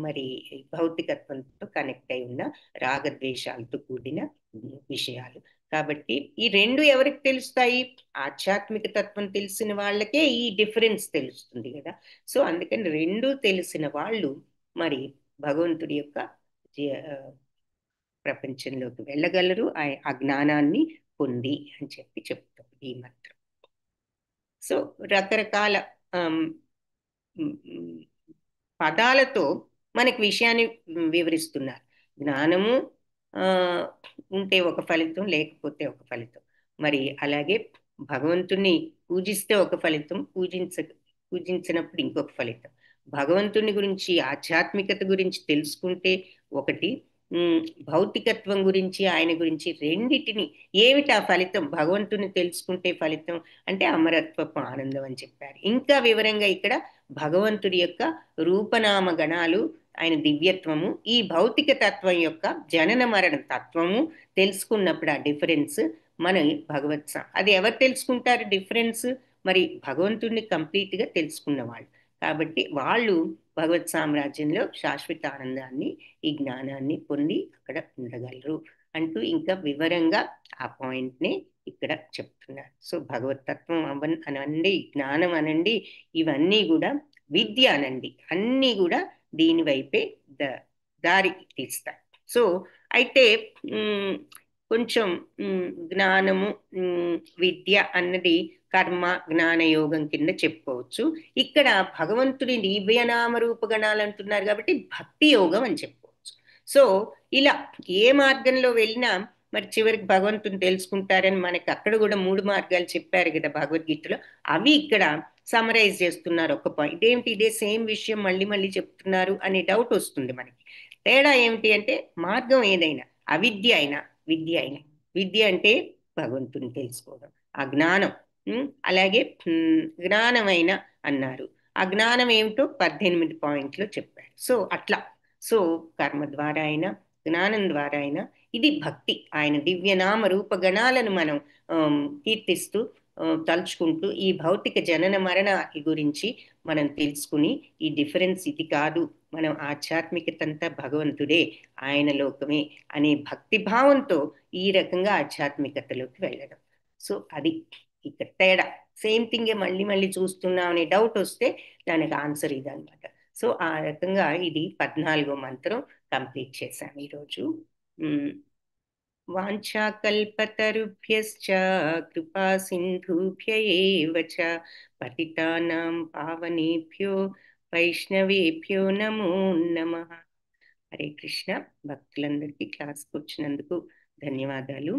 మరి భౌతికత్వంతో కనెక్ట్ అయి ఉన్న రాగద్వేషాలతో కూడిన విషయాలు. కాబట్టి ఈ రెండు ఎవరికి తెలుస్తాయి? ఆధ్యాత్మిక తత్వం తెలిసిన వాళ్ళకే ఈ డిఫరెన్స్ తెలుస్తుంది కదా. సో అందుకని రెండు తెలిసిన వాళ్ళు మరి భగవంతుడి యొక్క ప్రపంచంలోకి వెళ్ళగలరు, ఆ జ్ఞానాన్ని పొంది అని చెప్పి చెప్తాం ఈ మంత్రం. సో రకరకాల పదాలతో మనకి విషయాన్ని వివరిస్తున్నారు. జ్ఞానము ఉంటే ఒక ఫలితం, లేకపోతే ఒక ఫలితం. మరి అలాగే భగవంతుణ్ణి పూజిస్తే ఒక ఫలితం, పూజించినప్పుడు ఇంకొక ఫలితం. భగవంతుని గురించి, ఆధ్యాత్మికత గురించి తెలుసుకుంటే ఒకటి, భౌతికత్వం గురించి, ఆయన గురించి, రెండిటిని ఏమిటి ఆ ఫలితం? భగవంతుని తెలుసుకుంటే ఫలితం అంటే అమరత్వపు ఆనందం అని చెప్పారు. ఇంకా వివరంగా ఇక్కడ భగవంతుడి యొక్క రూపనామ గణాలు, ఆయన దివ్యత్వము, ఈ భౌతిక తత్వం యొక్క జనన మరణ తత్వము తెలుసుకున్నప్పుడు ఆ డిఫరెన్స్ మన అది ఎవరు తెలుసుకుంటారు డిఫరెన్స్? మరి భగవంతుడిని కంప్లీట్గా తెలుసుకున్న వాళ్ళు. కాబట్టి వాళ్ళు భగవత్ సామ్రాజ్యంలో శాశ్వత ఆనందాన్ని, ఈ జ్ఞానాన్ని పొంది అక్కడ ఉండగలరు అంటూ ఇంకా వివరంగా ఆ పాయింట్ని ఇక్కడ చెప్తున్నారు. సో భగవత్ తత్వం అనండి, జ్ఞానం అనండి, ఇవన్నీ కూడా విద్య అనండి, అన్నీ కూడా దీని వైపే దారి తీస్తాయి. సో అయితే కొంచెం జ్ఞానము, విద్య అన్నది కర్మ జ్ఞాన యోగం కింద చెప్పుకోవచ్చు. ఇక్కడ భగవంతుడి దివ్యనామ రూపగణాలు అంటున్నారు కాబట్టి భక్తి యోగం అని చెప్పుకోవచ్చు. సో ఇలా ఏ మార్గంలో వెళ్ళినా మరి చివరికి భగవంతుని తెలుసుకుంటారని మనకి అక్కడ కూడా 3 మార్గాలు చెప్పారు కదా భగవద్గీతలో. అవి ఇక్కడ సమరైజ్ చేస్తున్నారు ఒక పాయింట్. ఇదేమిటి, ఇదే సేమ్ విషయం మళ్ళీ మళ్ళీ చెప్తున్నారు అనే డౌట్ వస్తుంది మనకి. తేడా ఏమిటి అంటే మార్గం ఏదైనా, అవిద్య అయినా విద్య అయినా, విద్య అంటే భగవంతుని తెలుసుకోవడం, ఆ జ్ఞానం, అలాగే జ్ఞానమైన అన్నారు. ఆ జ్ఞానం ఏమిటో 18 పాయింట్లు చెప్పారు. సో అట్లా, సో కర్మ ద్వారా అయినా, జ్ఞానం ద్వారా అయినా, ఇది భక్తి. ఆయన దివ్యనామ రూపగణాలను మనం కీర్తిస్తూ తలుచుకుంటూ ఈ భౌతిక జనన మరణ గురించి మనం తెలుసుకుని ఈ డిఫరెన్స్ ఇది కాదు, మనం ఆధ్యాత్మికత అంతా భగవంతుడే, ఆయన లోకమే అనే భక్తి భావంతో ఈ రకంగా ఆధ్యాత్మికతలోకి వెళ్ళడం. సో అది ఇక్కడ తేడా. సేమ్ థింగే మళ్ళీ మళ్ళీ చూస్తున్నాం అనే డౌట్ వస్తే దానికి ఆన్సర్ ఇదనమాట. సో ఆ రకంగా ఇది 14వ మంత్రం కంప్లీట్ చేశాం ఈరోజు. వాంఛాకల్పతరుభ్యశ్చ కృపా సింధుభ్య ఏవ చ పతితానాం పావనేభ్యో వైష్ణవేభ్యో నమో నమః. హరే కృష్ణ. భక్తులందరికీ క్లాస్కి వచ్చినందుకు ధన్యవాదాలు.